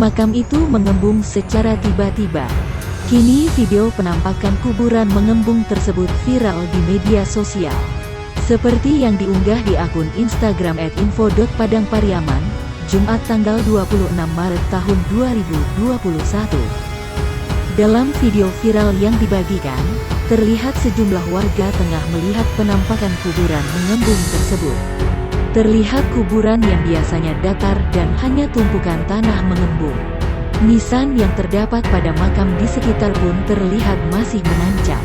makam itu mengembung secara tiba-tiba. Kini video penampakan kuburan mengembung tersebut viral di media sosial. Seperti yang diunggah di akun Instagram @info.padangpariaman, Jumat tanggal 26 Maret tahun 2021. Dalam video viral yang dibagikan, terlihat sejumlah warga tengah melihat penampakan kuburan mengembung tersebut. Terlihat kuburan yang biasanya datar dan hanya tumpukan tanah mengembung. Nisan yang terdapat pada makam di sekitar pun terlihat masih menancap.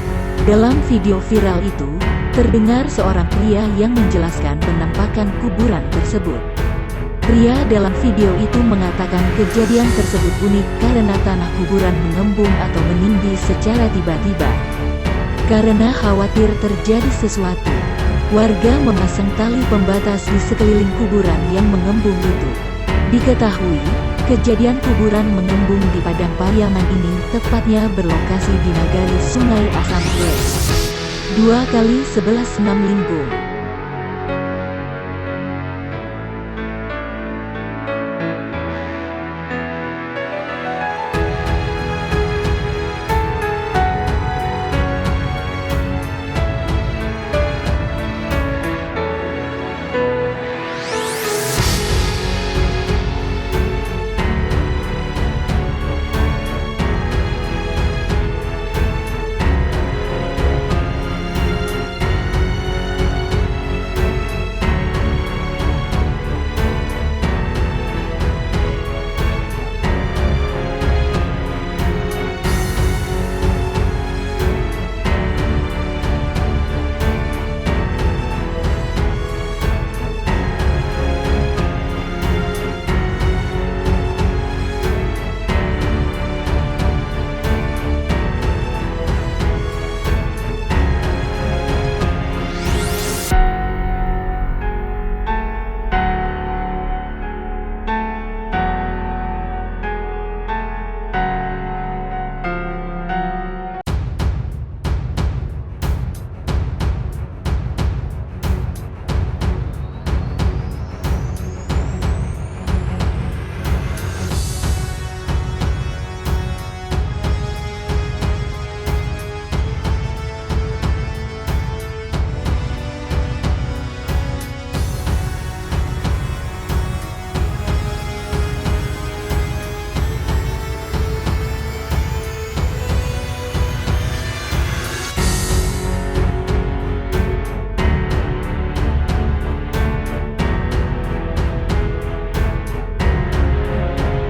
Dalam video viral itu, terdengar seorang pria yang menjelaskan penampakan kuburan tersebut. Pria dalam video itu mengatakan kejadian tersebut unik karena tanah kuburan mengembung atau meninggi secara tiba-tiba. Karena khawatir terjadi sesuatu, warga memasang tali pembatas di sekeliling kuburan yang mengembung itu. Diketahui, kejadian kuburan mengembung di Padangpariaman ini tepatnya berlokasi di Nagari Sungai Asam West 2 kali 11 6 Limbung.